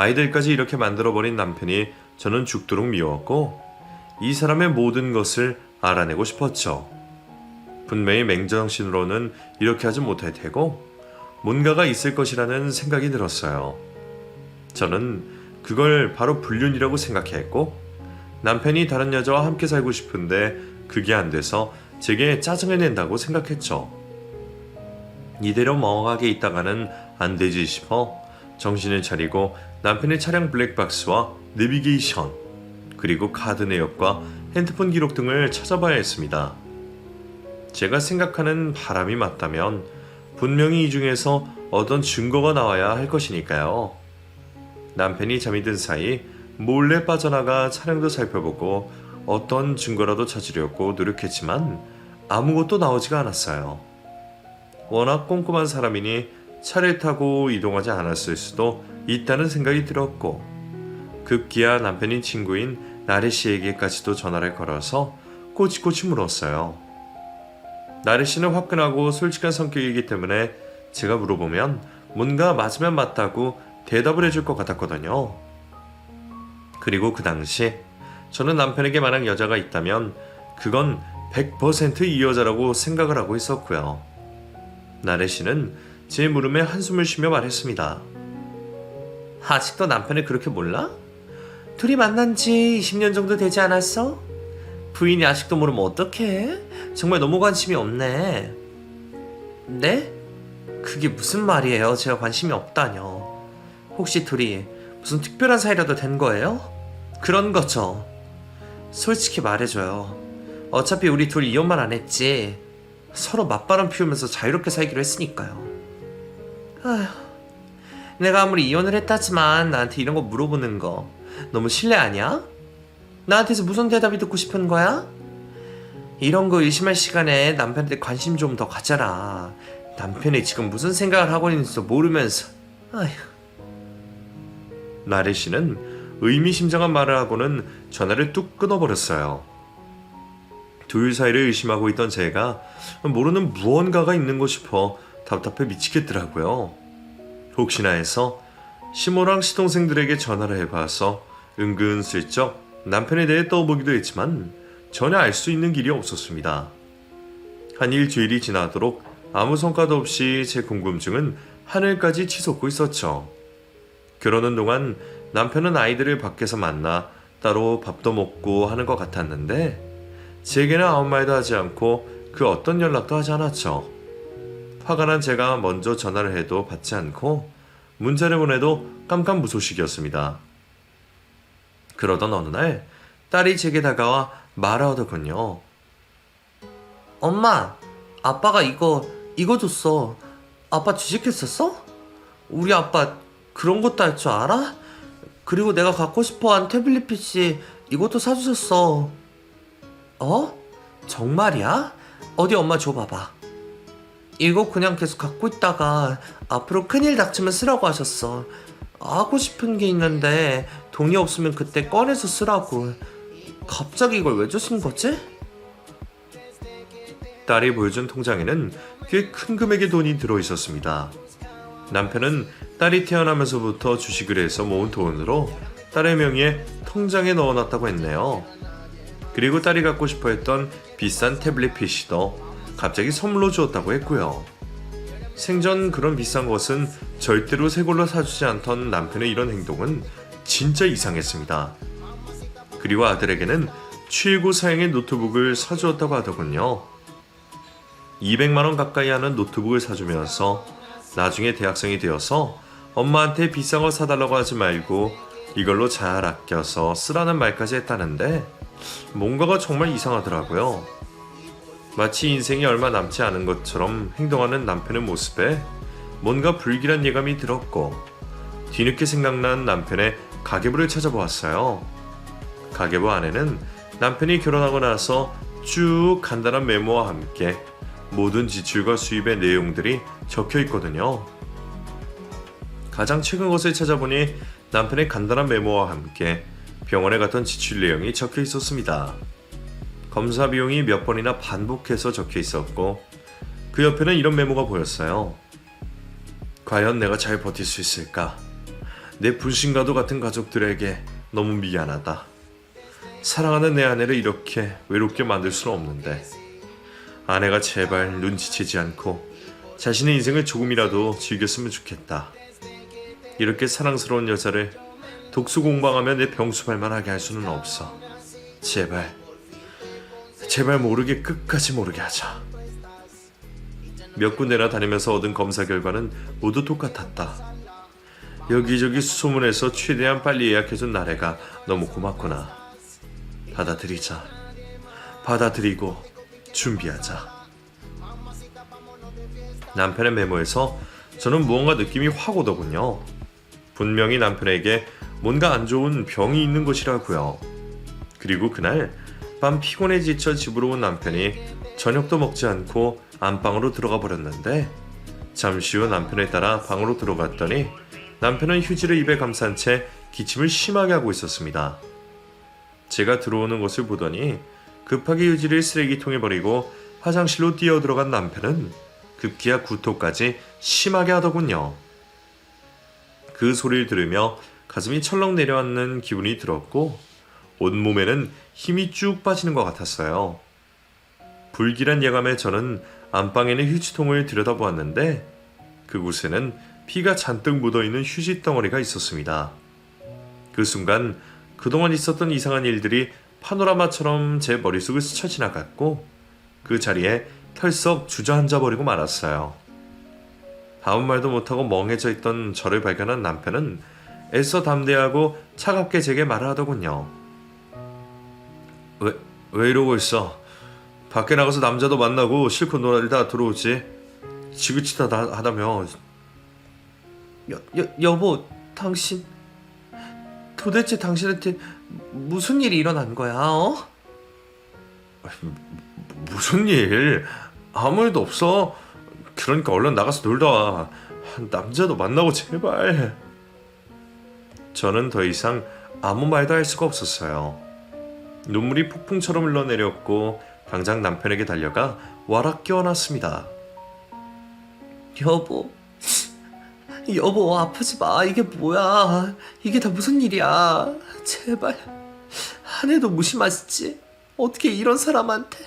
아이들까지 이렇게 만들어버린 남편이 저는 죽도록 미웠고 이 사람의 모든 것을 알아내고 싶었죠. 분명히 맹정신으로는 이렇게 하지 못할 테고 뭔가가 있을 것이라는 생각이 들었어요. 저는 그걸 바로 불륜이라고 생각했고 남편이 다른 여자와 함께 살고 싶은데 그게 안 돼서 제게 짜증을 낸다고 생각했죠. 이대로 멍하게 있다가는 안 되지 싶어 정신을 차리고 남편의 차량 블랙박스와 내비게이션 그리고 카드 내역과 핸드폰 기록 등을 찾아봐야 했습니다. 제가 생각하는 바람이 맞다면 분명히 이 중에서 어떤 증거가 나와야 할 것이니까요. 남편이 잠이 든 사이 몰래 빠져나가 차량도 살펴보고 어떤 증거라도 찾으려고 노력했지만 아무것도 나오지가 않았어요. 워낙 꼼꼼한 사람이니 차를 타고 이동하지 않았을 수도 있다는 생각이 들었고 급기야 남편인 친구인 나래 씨에게까지도 전화를 걸어서 꼬치꼬치 물었어요. 나래 씨는 화끈하고 솔직한 성격이기 때문에 제가 물어보면 뭔가 맞으면 맞다고 대답을 해줄 것 같았거든요. 그리고 그 당시 저는 남편에게 만약 여자가 있다면 그건 100% 이 여자라고 생각을 하고 있었고요. 나래 씨는 제 물음에 한숨을 쉬며 말했습니다. 아직도 남편을 그렇게 몰라? 둘이 만난 지 20년 정도 되지 않았어? 부인이 아직도 모르면 어떡해? 정말 너무 관심이 없네. 네? 그게 무슨 말이에요? 제가 관심이 없다뇨. 혹시 둘이 무슨 특별한 사이라도 된 거예요? 그런 거죠. 솔직히 말해줘요. 어차피 우리 둘이 이혼만 안 했지. 서로 맞바람 피우면서 자유롭게 살기로 했으니까요. 아휴, 내가 아무리 이혼을 했다지만 나한테 이런 거 물어보는 거 너무 실례 아니야? 나한테서 무슨 대답이 듣고 싶은 거야? 이런 거 의심할 시간에 남편한테 관심 좀 더 가져라. 남편이 지금 무슨 생각을 하고 있는지도 모르면서. 아휴. 나래 씨는 의미심장한 말을 하고는 전화를 뚝 끊어버렸어요. 둘 사이를 의심하고 있던 제가 모르는 무언가가 있는 거 싶어 답답해 미치겠더라고요. 혹시나 해서 시모랑 시동생들에게 전화를 해봐서 은근슬쩍 남편에 대해 떠보기도 했지만 전혀 알 수 있는 길이 없었습니다. 한 일주일이 지나도록 아무 성과도 없이 제 궁금증은 하늘까지 치솟고 있었죠. 그러는 동안 남편은 아이들을 밖에서 만나 따로 밥도 먹고 하는 것 같았는데 제게는 아무 말도 하지 않고 그 어떤 연락도 하지 않았죠. 화가 난 제가 먼저 전화를 해도 받지 않고 문자를 보내도 깜깜무소식이었습니다. 그러던 어느 날 딸이 제게 다가와 말하더군요. 엄마, 아빠가 이거 줬어. 아빠 주식했었어? 우리 아빠 그런 것도 할 줄 알아? 그리고 내가 갖고 싶어한 태블릿 PC 이것도 사주셨어. 어? 정말이야? 어디 엄마 줘봐봐. 이거 그냥 계속 갖고 있다가 앞으로 큰일 닥치면 쓰라고 하셨어. 하고 싶은 게 있는데 돈이 없으면 그때 꺼내서 쓰라고. 갑자기 이걸 왜 주신 거지? 딸이 보여준 통장에는 꽤 큰 금액의 돈이 들어있었습니다. 남편은 딸이 태어나면서부터 주식을 해서 모은 돈으로 딸의 명의에 통장에 넣어놨다고 했네요. 그리고 딸이 갖고 싶어 했던 비싼 태블릿 PC도 갑자기 선물로 주었다고 했고요. 생전 그런 비싼 것은 절대로 새 걸로 사주지 않던 남편의 이런 행동은 진짜 이상했습니다. 그리고 아들에게는 최고 사양의 노트북을 사주었다고 하더군요. 200만원 가까이 하는 노트북을 사주면서 나중에 대학생이 되어서 엄마한테 비싼 거 사달라고 하지 말고 이걸로 잘 아껴서 쓰라는 말까지 했다는데 뭔가가 정말 이상하더라고요. 마치 인생이 얼마 남지 않은 것처럼 행동하는 남편의 모습에 뭔가 불길한 예감이 들었고 뒤늦게 생각난 남편의 가계부를 찾아보았어요. 가계부 안에는 남편이 결혼하고 나서 쭉 간단한 메모와 함께 모든 지출과 수입의 내용들이 적혀 있거든요. 가장 최근 것을 찾아보니 남편의 간단한 메모와 함께 병원에 갔던 지출 내용이 적혀 있었습니다. 검사 비용이 몇 번이나 반복해서 적혀 있었고 그 옆에는 이런 메모가 보였어요. 과연 내가 잘 버틸 수 있을까? 내 분신과도 같은 가족들에게 너무 미안하다. 사랑하는 내 아내를 이렇게 외롭게 만들 수는 없는데 아내가 제발 눈치채지 않고 자신의 인생을 조금이라도 즐겼으면 좋겠다. 이렇게 사랑스러운 여자를 독수 공방하며 내 병수발만 하게 할 수는 없어. 제발 모르게 끝까지 모르게 하자. 몇 군데나 다니면서 얻은 검사 결과는 모두 똑같았다. 여기저기 수소문해서 최대한 빨리 예약해준 나래가 너무 고맙구나. 받아들이자. 받아들이고 준비하자. 남편의 메모에서 저는 무언가 느낌이 확 오더군요. 분명히 남편에게 뭔가 안 좋은 병이 있는 것이라고요. 그리고 그날 밤 피곤해 지쳐 집으로 온 남편이 저녁도 먹지 않고 안방으로 들어가 버렸는데 잠시 후 남편에 따라 방으로 들어갔더니 남편은 휴지를 입에 감싼 채 기침을 심하게 하고 있었습니다. 제가 들어오는 것을 보더니 급하게 휴지를 쓰레기통에 버리고 화장실로 뛰어들어간 남편은 급기야 구토까지 심하게 하더군요. 그 소리를 들으며 가슴이 철렁 내려앉는 기분이 들었고 온몸에는 힘이 쭉 빠지는 것 같았어요. 불길한 예감에 저는 안방에 있는 휴지통을 들여다보았는데 그곳에는 피가 잔뜩 묻어있는 휴지 덩어리가 있었습니다. 그 순간 그동안 있었던 이상한 일들이 파노라마처럼 제 머릿속을 스쳐 지나갔고 그 자리에 털썩 주저앉아 버리고 말았어요. 아무 말도 못하고 멍해져 있던 저를 발견한 남편은 애써 담대하고 차갑게 제게 말을 하더군요. 왜 이러고 있어? 밖에 나가서 남자도 만나고 실컷 놀다 들어오지. 지긋지다 하다며. 여보, 당신 도대체 당신한테 무슨 일이 일어난 거야? 어? 무슨 일? 아무 일도 없어. 그러니까 얼른 나가서 놀다 와. 남자도 만나고 제발. 저는 더 이상 아무 말도 할 수가 없었어요. 눈물이 폭풍처럼 흘러내렸고 당장 남편에게 달려가 와락 껴안았습니다. 여보 아프지 마. 이게 뭐야? 이게 다 무슨 일이야? 제발. 아내도 무심하시지? 어떻게 이런 사람한테?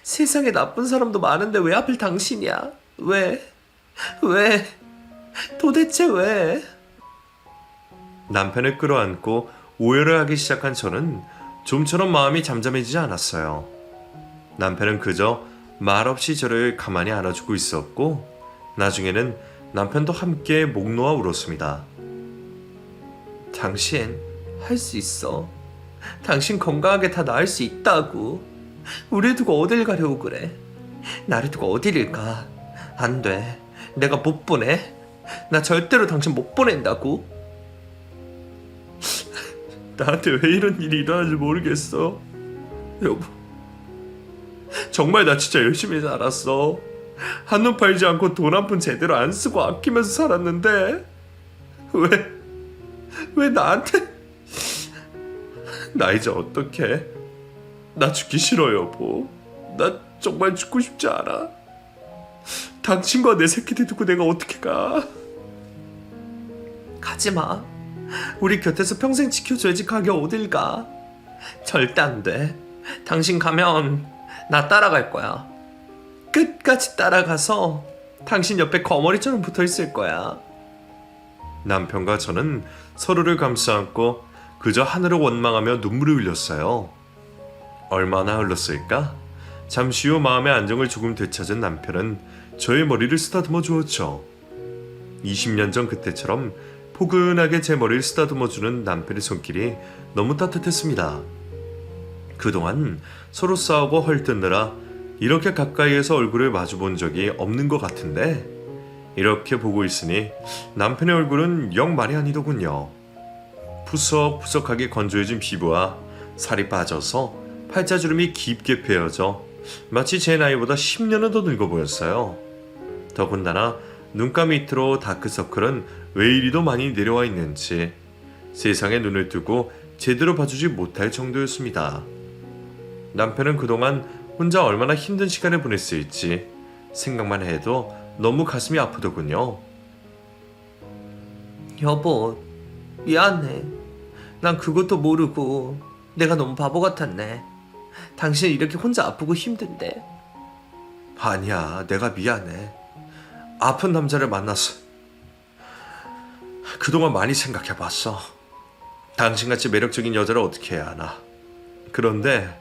세상에 나쁜 사람도 많은데 왜 하필 당신이야? 왜? 도대체 왜? 남편을 끌어안고 오열을 하기 시작한 저는 좀처럼 마음이 잠잠해지지 않았어요. 남편은 그저 말없이 저를 가만히 안아주고 있었고 나중에는 남편도 함께 목 놓아 울었습니다. 당신 할 수 있어. 당신 건강하게 다 나을 수 있다고. 우리 두고 어딜 가려고 그래? 나를 두고 어디를 가? 안 돼. 내가 못 보내. 나 절대로 당신 못 보낸다고. 나한테 왜 이런 일이 일어나는지 모르겠어. 여보, 정말 나 진짜 열심히 살았어. 한눈 팔지 않고 돈 한 푼 제대로 안 쓰고 아끼면서 살았는데 왜 나한테? 나 이제 어떡해? 나 죽기 싫어 여보. 나 정말 죽고 싶지 않아. 당신과 내 새끼들 두고 내가 어떻게 가? 가지 마. 우리 곁에서 평생 지켜줘야지. 가게 어딜 가? 절대 안 돼. 당신 가면 나 따라갈 거야. 끝까지 따라가서 당신 옆에 거머리처럼 붙어 있을 거야. 남편과 저는 서로를 감싸 안고 그저 하늘을 원망하며 눈물을 흘렸어요. 얼마나 흘렀을까? 잠시 후 마음의 안정을 조금 되찾은 남편은 저의 머리를 쓰다듬어 주었죠. 20년 전 그때처럼 포근하게 제 머리를 쓰다듬어주는 남편의 손길이 너무 따뜻했습니다. 그동안 서로 싸우고 헐뜯느라 이렇게 가까이에서 얼굴을 마주본 적이 없는 것 같은데 이렇게 보고 있으니 남편의 얼굴은 영 말이 아니더군요. 푸석푸석하게 건조해진 피부와 살이 빠져서 팔자주름이 깊게 패여져 마치 제 나이보다 10년은 더 늙어 보였어요. 더군다나 눈가 밑으로 다크서클은 왜 이리도 많이 내려와 있는지 세상에 눈을 뜨고 제대로 봐주지 못할 정도였습니다. 남편은 그동안 혼자 얼마나 힘든 시간을 보냈을지 생각만 해도 너무 가슴이 아프더군요. 여보, 미안해. 난 그것도 모르고 내가 너무 바보 같았네. 당신 이렇게 혼자 아프고 힘든데. 아니야, 내가 미안해. 아픈 남자를 만나서 그동안 많이 생각해봤어. 당신같이 매력적인 여자를 어떻게 해야 하나. 그런데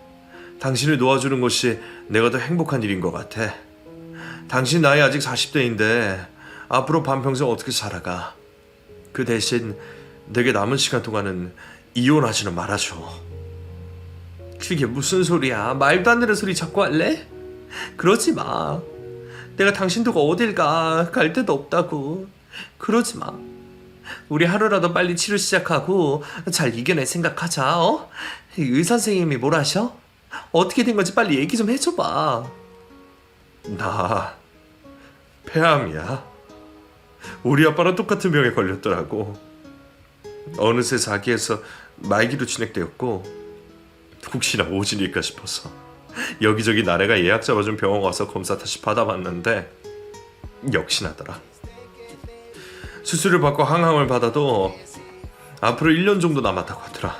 당신을 놓아주는 것이 내가 더 행복한 일인 것 같아. 당신 나이 아직 40대인데 앞으로 반평생 어떻게 살아가. 그 대신 내게 남은 시간 동안은 이혼하지는 말아줘. 그게 무슨 소리야? 말도 안 되는 소리 자꾸 할래? 그러지 마. 내가 당신 두고 어딜 가. 갈 데도 없다고. 그러지 마. 우리 하루라도 빨리 치료 시작하고 잘 이겨낼 생각하자. 어? 의사 선생님이 뭘 하셔? 어떻게 된 건지 빨리 얘기 좀 해줘봐. 나 폐암이야. 우리 아빠랑 똑같은 병에 걸렸더라고. 어느새 사기에서 말기로 진행되었고 혹시나 오진일까 싶어서 여기저기 나래가 예약 잡아준 병원 가서 검사 다시 받아봤는데 역시나더라. 수술을 받고 항암을 받아도 앞으로 1년 정도 남았다고 하더라.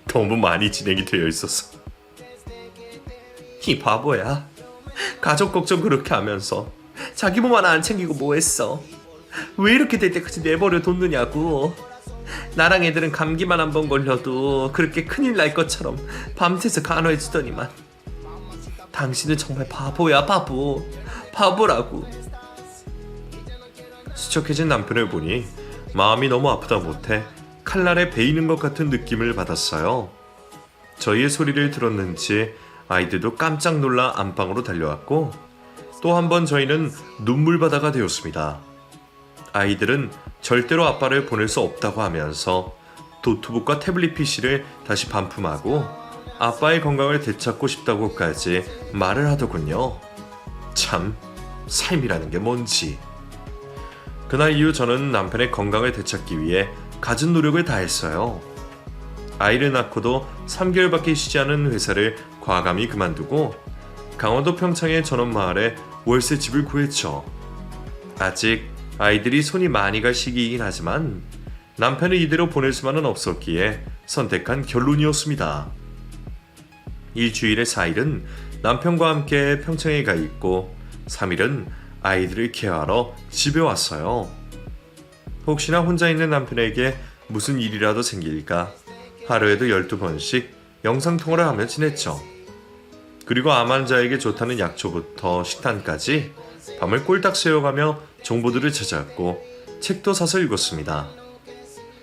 너무 많이 진행이 되어 있었어. 이 바보야. 가족 걱정 그렇게 하면서 자기 몸 하나 안 챙기고 뭐 했어? 왜 이렇게 될 때까지 내버려 뒀느냐고. 나랑 애들은 감기만 한 번 걸려도 그렇게 큰일 날 것처럼 밤새서 간호해주더니만. 당신은 정말 바보야, 바보. 바보라고. 수척해진 남편을 보니 마음이 너무 아프다 못해 칼날에 베이는 것 같은 느낌을 받았어요. 저희의 소리를 들었는지 아이들도 깜짝 놀라 안방으로 달려왔고 또 한 번 저희는 눈물바다가 되었습니다. 아이들은 절대로 아빠를 보낼 수 없다고 하면서 노트북과 태블릿 PC를 다시 반품하고 아빠의 건강을 되찾고 싶다고까지 말을 하더군요. 참, 삶이라는 게 뭔지. 그날 이후 저는 남편의 건강을 되찾기 위해 갖은 노력을 다했어요. 아이를 낳고도 3개월밖에 쉬지 않은 회사를 과감히 그만두고 강원도 평창의 전원마을에 월세집을 구했죠. 아직 아이들이 손이 많이 갈 시기이긴 하지만 남편을 이대로 보낼 수만은 없었기에 선택한 결론이었습니다. 일주일에 4일은 남편과 함께 평창에 가 있고 3일은 아이들을 케어하러 집에 왔어요. 혹시나 혼자 있는 남편에게 무슨 일이라도 생길까 하루에도 12번씩 영상통화를 하며 지냈죠. 그리고 암 환자에게 좋다는 약초부터 식단까지 밤을 꼴딱 새워가며 정보들을 찾아왔고 책도 사서 읽었습니다.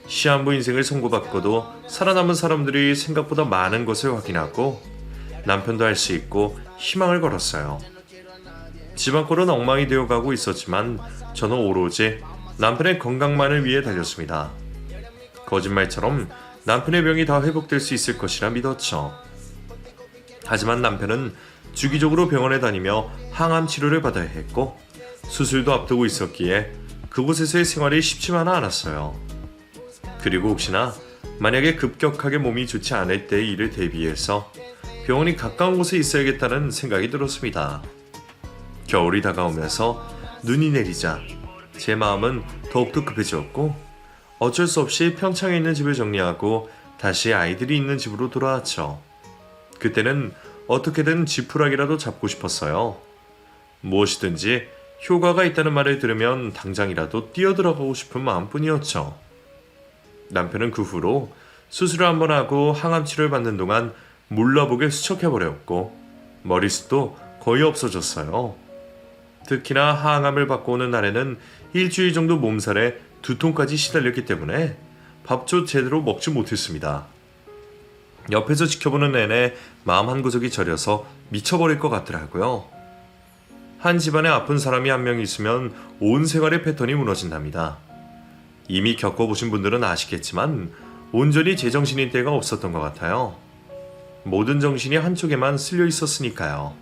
시한부 인생을 선고받고도 살아남은 사람들이 생각보다 많은 것을 확인하고 남편도 할 수 있고 희망을 걸었어요. 집안꼴은 엉망이 되어가고 있었지만 저는 오로지 남편의 건강만을 위해 달렸습니다. 거짓말처럼 남편의 병이 다 회복될 수 있을 것이라 믿었죠. 하지만 남편은 주기적으로 병원에 다니며 항암 치료를 받아야 했고 수술도 앞두고 있었기에 그곳에서의 생활이 쉽지만은 않았어요. 그리고 혹시나 만약에 급격하게 몸이 좋지 않을 때의 일을 대비해서 병원이 가까운 곳에 있어야겠다는 생각이 들었습니다. 겨울이 다가오면서 눈이 내리자 제 마음은 더욱더 급해졌고 어쩔 수 없이 평창에 있는 집을 정리하고 다시 아이들이 있는 집으로 돌아왔죠. 그때는 어떻게든 지푸라기라도 잡고 싶었어요. 무엇이든지 효과가 있다는 말을 들으면 당장이라도 뛰어들어가고 싶은 마음뿐이었죠. 남편은 그 후로 수술을 한번 하고 항암 치료를 받는 동안 몰라보게 수척해버렸고 머리숱도 거의 없어졌어요. 특히나 항암을 받고 오는 날에는 일주일 정도 몸살에 두통까지 시달렸기 때문에 밥도 제대로 먹지 못했습니다. 옆에서 지켜보는 내내 마음 한구석이 저려서 미쳐버릴 것 같더라고요. 한 집안에 아픈 사람이 한 명 있으면 온 생활의 패턴이 무너진답니다. 이미 겪어보신 분들은 아시겠지만 온전히 제정신일 때가 없었던 것 같아요. 모든 정신이 한쪽에만 쓸려 있었으니까요.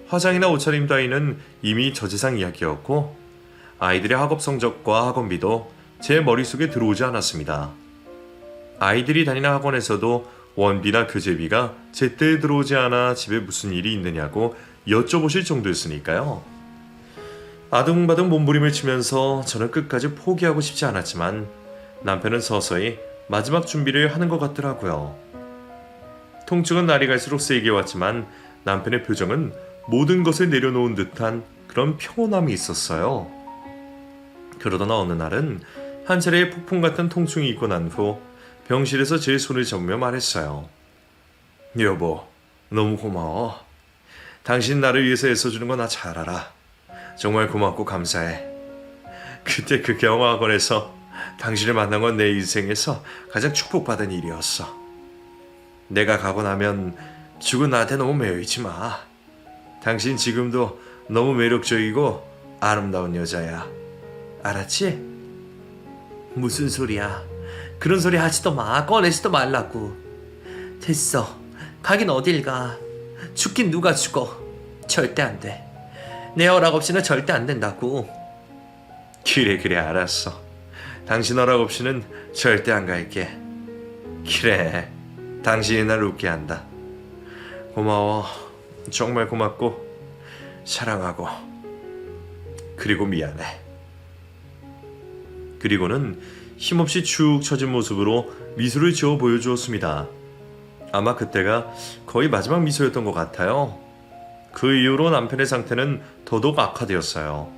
화장이나 옷차림 따위는 이미 저재상 이야기였고 아이들의 학업 성적과 학원비도 제 머릿속에 들어오지 않았습니다. 아이들이 다니는 학원에서도 원비나 교재비가 제때 들어오지 않아 집에 무슨 일이 있느냐고 여쭤보실 정도였으니까요. 아둥바둥 몸부림을 치면서 저는 끝까지 포기하고 싶지 않았지만 남편은 서서히 마지막 준비를 하는 것 같더라고요. 통증은 날이 갈수록 세게 왔지만 남편의 표정은 모든 것을 내려놓은 듯한 그런 평온함이 있었어요. 그러던 어느 날은 한 차례의 폭풍 같은 통증이 있고 난 후 병실에서 제 손을 잡으며 말했어요. 여보, 너무 고마워. 당신 나를 위해서 애써주는 거 나 잘 알아. 정말 고맙고 감사해. 그때 그 경호학원에서 당신을 만난 건 내 인생에서 가장 축복받은 일이었어. 내가 가고 나면 죽은 나한테 너무 매여있지 마. 당신 지금도 너무 매력적이고 아름다운 여자야. 알았지? 무슨 소리야. 그런 소리 하지도 마. 꺼내지도 말라고. 됐어. 가긴 어딜 가. 죽긴 누가 죽어. 절대 안 돼. 내 허락 없이는 절대 안 된다고. 그래 알았어. 당신 허락 없이는 절대 안 갈게. 그래, 당신이 날 웃게 한다. 고마워. 정말 고맙고 사랑하고 그리고 미안해. 그리고는 힘없이 축 처진 모습으로 미소를 지어 보여주었습니다. 아마 그때가 거의 마지막 미소였던 것 같아요. 그 이후로 남편의 상태는 더더욱 악화되었어요.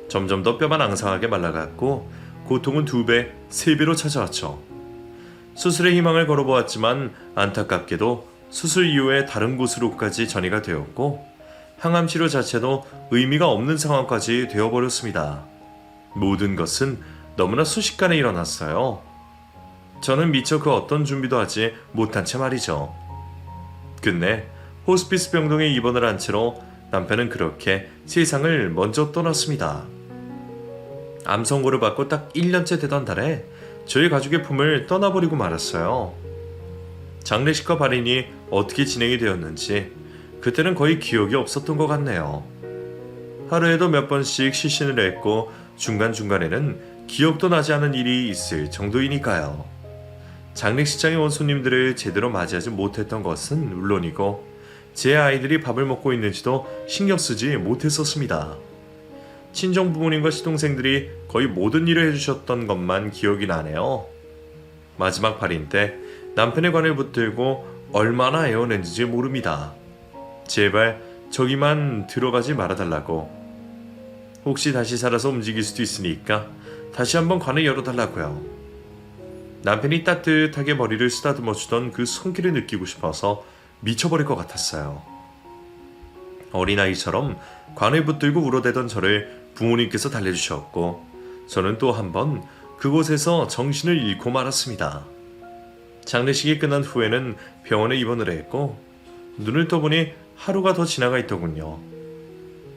점점 더 뼈만 앙상하게 말라갔고 고통은 2배, 3배로 찾아왔죠. 수술의 희망을 걸어보았지만 안타깝게도 수술 이후에 다른 곳으로까지 전이가 되었고 항암 치료 자체도 의미가 없는 상황까지 되어버렸습니다. 모든 것은 너무나 순식간에 일어났어요. 저는 미처 그 어떤 준비도 하지 못한 채 말이죠. 끝내 호스피스 병동에 입원을 한 채로 남편은 그렇게 세상을 먼저 떠났습니다. 암 선고를 받고 딱 1년째 되던 달에 저희 가족의 품을 떠나버리고 말았어요. 장례식과 발인이 어떻게 진행이 되었는지 그때는 거의 기억이 없었던 것 같네요. 하루에도 몇 번씩 시신을 했고 중간중간에는 기억도 나지 않은 일이 있을 정도이니까요. 장례식장에 온 손님들을 제대로 맞이하지 못했던 것은 물론이고 제 아이들이 밥을 먹고 있는지도 신경 쓰지 못했었습니다. 친정 부모님과 시동생들이 거의 모든 일을 해주셨던 것만 기억이 나네요. 마지막 발인 때 남편의 관을 붙들고 얼마나 애원했는지 모릅니다. 제발 저기만 들어가지 말아달라고. 혹시 다시 살아서 움직일 수도 있으니까 다시 한번 관을 열어달라고요. 남편이 따뜻하게 머리를 쓰다듬어 주던 그 손길을 느끼고 싶어서 미쳐버릴 것 같았어요. 어린아이처럼 관을 붙들고 울어대던 저를 부모님께서 달래주셨고 저는 또 한 번 그곳에서 정신을 잃고 말았습니다. 장례식이 끝난 후에는 병원에 입원을 했고 눈을 떠보니 하루가 더 지나가 있더군요.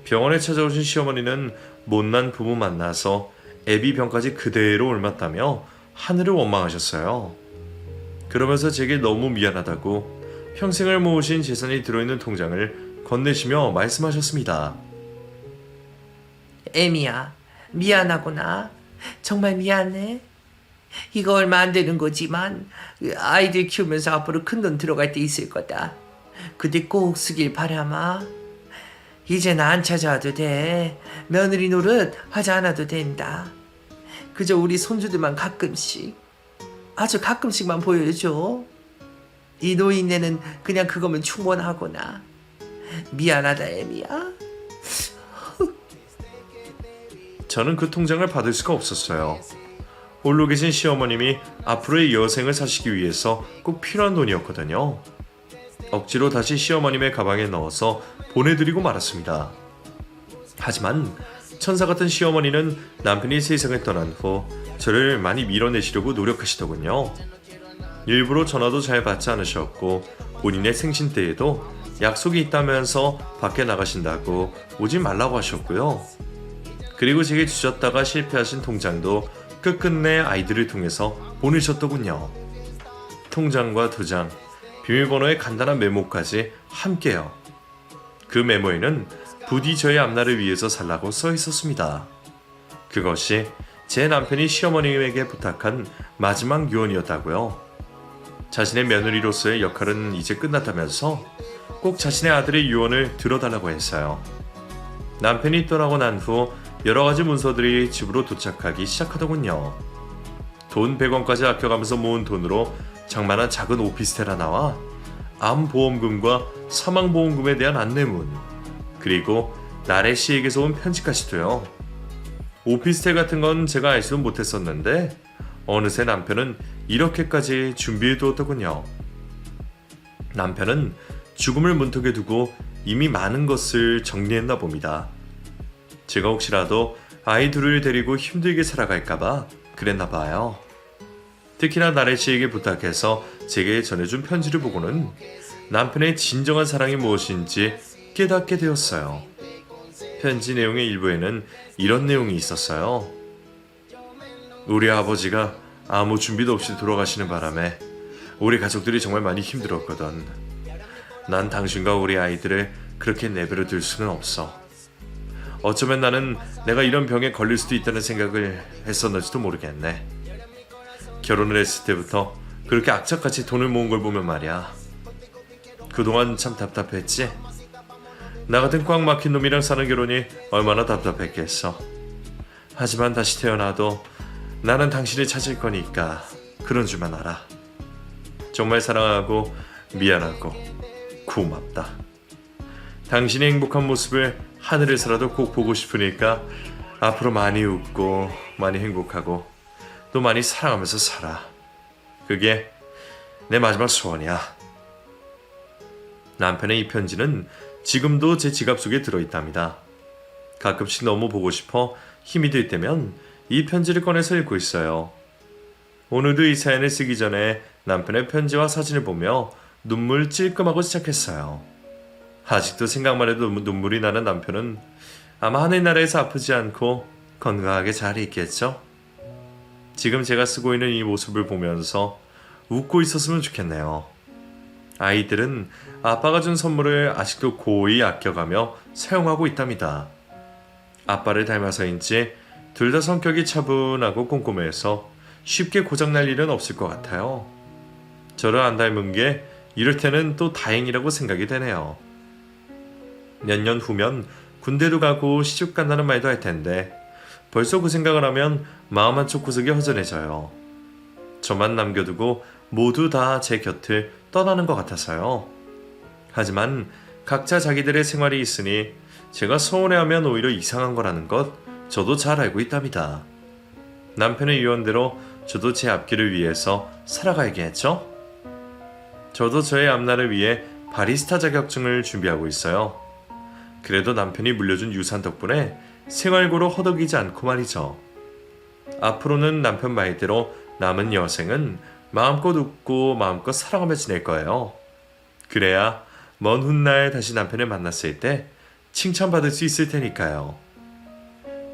병원에 찾아오신 시어머니는 못난 부부 만나서 애비 병까지 그대로 옮았다며 하늘을 원망하셨어요. 그러면서 제게 너무 미안하다고 평생을 모으신 재산이 들어있는 통장을 건네시며 말씀하셨습니다. 애미야, 미안하구나. 정말 미안해. 이거 얼마 안 되는 거지만 아이들 키우면서 앞으로 큰 돈 들어갈 때 있을 거다. 그때 꼭 쓰길 바라마. 이제 나 안 찾아와도 돼. 며느리 노릇 하지 않아도 된다. 그저 우리 손주들만 가끔씩, 아주 가끔씩만 보여줘. 이 노인네는 그냥 그거면 충분하구나. 미안하다 애미야. 저는 그 통장을 받을 수가 없었어요. 홀로 계신 시어머님이 앞으로의 여생을 사시기 위해서 꼭 필요한 돈이었거든요. 억지로 다시 시어머님의 가방에 넣어서 보내드리고 말았습니다. 하지만 천사 같은 시어머니는 남편이 세상을 떠난 후 저를 많이 밀어내시려고 노력하시더군요. 일부러 전화도 잘 받지 않으셨고 본인의 생신 때에도 약속이 있다면서 밖에 나가신다고 오지 말라고 하셨고요. 그리고 제게 주셨다가 실패하신 통장도 끝끝내 아이들을 통해서 보내셨더군요. 통장과 도장, 비밀번호의 간단한 메모까지 함께요. 그 메모에는 부디 저의 앞날을 위해서 살라고 써 있었습니다. 그것이 제 남편이 시어머님에게 부탁한 마지막 유언이었다고요. 자신의 며느리로서의 역할은 이제 끝났다면서 꼭 자신의 아들의 유언을 들어달라고 했어요. 남편이 떠나고 난 후 여러 가지 문서들이 집으로 도착하기 시작하더군요. 돈 100원까지 아껴가면서 모은 돈으로 장만한 작은 오피스텔 하나와 암보험금과 사망보험금에 대한 안내문, 그리고 나래 씨에게서 온 편지까지도요. 오피스텔 같은 건 제가 알지도 못했었는데 어느새 남편은 이렇게까지 준비해 두었더군요. 남편은 죽음을 문턱에 두고 이미 많은 것을 정리했나 봅니다. 제가 혹시라도 아이 둘을 데리고 힘들게 살아갈까봐 그랬나 봐요. 특히나 나래 씨에게 부탁해서 제게 전해준 편지를 보고는 남편의 진정한 사랑이 무엇인지 깨닫게 되었어요. 편지 내용의 일부에는 이런 내용이 있었어요. 우리 아버지가 아무 준비도 없이 돌아가시는 바람에 우리 가족들이 정말 많이 힘들었거든. 난 당신과 우리 아이들을 그렇게 내버려 둘 수는 없어. 어쩌면 나는 내가 이런 병에 걸릴 수도 있다는 생각을 했었는지도 모르겠네. 결혼을 했을 때부터 그렇게 악착같이 돈을 모은 걸 보면 말이야. 그동안 참 답답했지? 나 같은 꽉 막힌 놈이랑 사는 결혼이 얼마나 답답했겠어. 하지만 다시 태어나도 나는 당신을 찾을 거니까 그런 줄만 알아. 정말 사랑하고 미안하고 고맙다. 당신의 행복한 모습을 하늘에서라도 꼭 보고 싶으니까 앞으로 많이 웃고 많이 행복하고 또 많이 사랑하면서 살아. 그게 내 마지막 소원이야. 남편의 이 편지는 지금도 제 지갑 속에 들어있답니다. 가끔씩 너무 보고 싶어 힘이 들 때면 이 편지를 꺼내서 읽고 있어요. 오늘도 이 사연을 쓰기 전에 남편의 편지와 사진을 보며 눈물 찔끔하고 시작했어요. 아직도 생각만 해도 눈물이 나는 남편은 아마 하늘나라에서 아프지 않고 건강하게 잘 있겠죠? 지금 제가 쓰고 있는 이 모습을 보면서 웃고 있었으면 좋겠네요. 아이들은 아빠가 준 선물을 아직도 고이 아껴가며 사용하고 있답니다. 아빠를 닮아서인지 둘 다 성격이 차분하고 꼼꼼해서 쉽게 고장날 일은 없을 것 같아요. 저를 안 닮은 게 이럴 때는 또 다행이라고 생각이 되네요. 몇 년 후면 군대도 가고 시집 간다는 말도 할 텐데 벌써 그 생각을 하면 마음 한쪽 구석이 허전해져요. 저만 남겨두고 모두 다 제 곁을 떠나는 것 같아서요. 하지만 각자 자기들의 생활이 있으니 제가 서운해하면 오히려 이상한 거라는 것 저도 잘 알고 있답니다. 남편의 유언대로 저도 제 앞길을 위해서 살아가야겠죠? 저도 저의 앞날을 위해 바리스타 자격증을 준비하고 있어요. 그래도 남편이 물려준 유산 덕분에 생활고로 허덕이지 않고 말이죠. 앞으로는 남편 말대로 남은 여생은 마음껏 웃고 마음껏 사랑하며 지낼 거예요. 그래야 먼 훗날 다시 남편을 만났을 때 칭찬받을 수 있을 테니까요.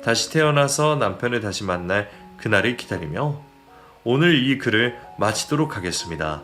다시 태어나서 남편을 다시 만날 그날을 기다리며 오늘 이 글을 마치도록 하겠습니다.